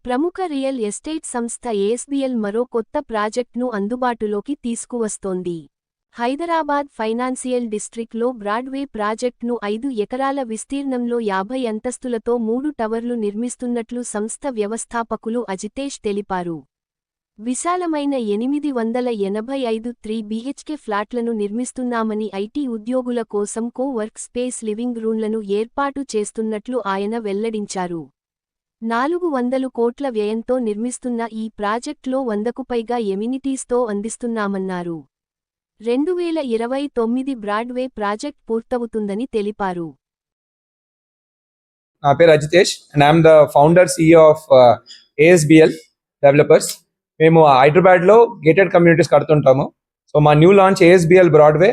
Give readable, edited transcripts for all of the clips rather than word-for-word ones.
ప్రముఖ real estate సంస్థ ఏఎస్బీఎల్ మరో కొత్త ప్రాజెక్ట్ను అందుబాటులోకి తీసుకువస్తోంది. హైదరాబాద్ ఫైనాన్షియల్ డిస్ట్రిక్ట్లో బ్రాడ్వే ప్రాజెక్ట్ను 5 ఎకరాల విస్తీర్ణంలో 50 అంతస్తులతో 3 టవర్లు నిర్మిస్తున్నట్లు సంస్థ వ్యవస్థాపకులు అజితేష్ తెలిపారు. విశాలమైన 885 3 బీహెచ్కే ఫ్లాట్లను నిర్మిస్తున్నామని, ఐటీ ఉద్యోగుల కోసం కో-వర్క్ స్పేస్, లివింగ్ రూమ్లను ఏర్పాటు చేస్తున్నట్లు ఆయన వెల్లడించారు. 400 కోట్ల వ్యయంతో నిర్మిస్తున్న ఈ ప్రాజెక్టులో 100కు పైగా ఎమినిటీస్తో అందిస్తున్నామన్నారు. 2029 బ్రాడ్వే ప్రాజెక్ట్ పూర్తవుతుందని తెలిపారు. నా పేరు Ajitesh and I'm the founder CEO of ASBL developers. మేము హైదరాబాద్లో గేటెడ్ కమ్యూనిటీస్ కడుతుంటాము. సో మా new launch ASBL Broadway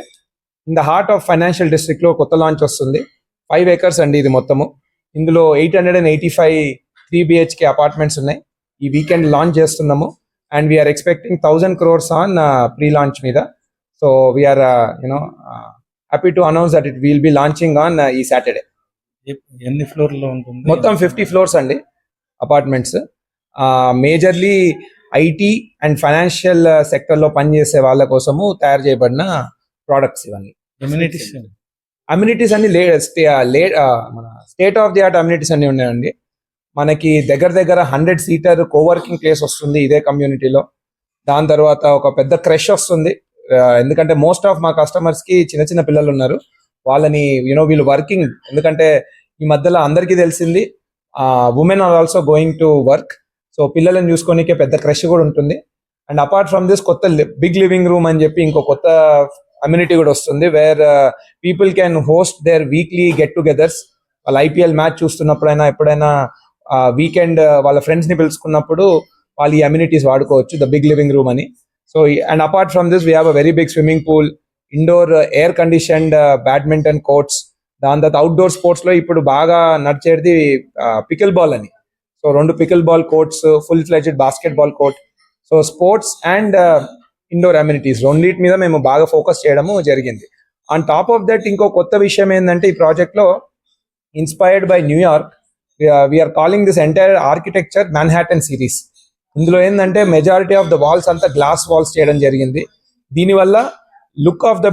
in the heart of financial డిస్ట్రిక్ట్లో కొత్త లాంచ్ వస్తుంది. 5 acres అండి ఇది మొత్తము. ఇందులో 885 3 BHK అపార్ట్మెంట్స్ ఉన్నాయి. ఈ వీకెండ్ లాంచ్ చేస్తున్నాము and we are expecting 1000 crores on pre launch మీద. So we are happy to announce that it will be launching on ఈ సాటర్డే. ఎన్ని ఫ్లోర్లో ఉంటుంది? మొత్తం 50 floors అండి apartments. Majorly IT and financial సెక్టర్లో పనిచేసే వాళ్ళ కోసము తయారు చేయబడిన ప్రోడక్ట్స్ ఇవన్నీ. అమ్యూనిటీస్ అన్ని మన state of the art amenities అన్ని ఉన్నాయండి. మనకి దగ్గర 100 seater కోవర్కింగ్ ప్లేస్ వస్తుంది ఇదే కమ్యూనిటీలో. దాని తర్వాత ఒక పెద్ద క్రష్ వస్తుంది. ఎందుకంటే మోస్ట్ ఆఫ్ మా కస్టమర్స్ కి చిన్న పిల్లలు ఉన్నారు. వాళ్ళని వీళ్ళు వర్కింగ్, ఎందుకంటే ఈ మధ్యలో అందరికీ తెలిసింది women are also going to work. So పిల్లలను చూసుకోనికే పెద్ద క్రష్ కూడా ఉంటుంది. అండ్ అపార్ట్ ఫ్రమ్ దిస్ కొత్త బిగ్ లివింగ్ రూమ్ అని చెప్పి ఇంకో కొత్త అమ్యూనిటీ కూడా వస్తుంది, where people can host their weekly get togethers. వాళ్ళ IPL మ్యాచ్ చూస్తున్నప్పుడైనా ఎప్పుడైనా వీకెండ్ వాళ్ళ ఫ్రెండ్స్ ని పిలుచుకున్నప్పుడు వాళ్ళు ఈ అమ్యూనిటీస్ వాడుకోవచ్చు, ద బిగ్ లివింగ్ రూమ్ అని. So and apart from this we have a very big swimming pool, indoor air conditioned badminton courts. దాని తర్వాత అవుట్డోర్ స్పోర్ట్స్ లో ఇప్పుడు బాగా నడిచేది పికిల్ బాల్ అని. So 2 pickleball courts, full fledged basketball court. So sports and indoor amenities రెండింటి మీద మేము బాగా ఫోకస్ చేయడము జరిగింది. ఆన్ టాప్ ఆఫ్ దట్ ఇంకో కొత్త విషయం ఏంటంటే ఈ ప్రాజెక్ట్ లో inspired by New York, we're calling this entire architecture Manhattan series. ఇందులో ఏంటంటే మెజారిటీ ఆఫ్ ద వాల్స్ అంతా గ్లాస్ వాల్స్ చేయడం జరిగింది. దీనివల్ల లుక్ ఆఫ్ ద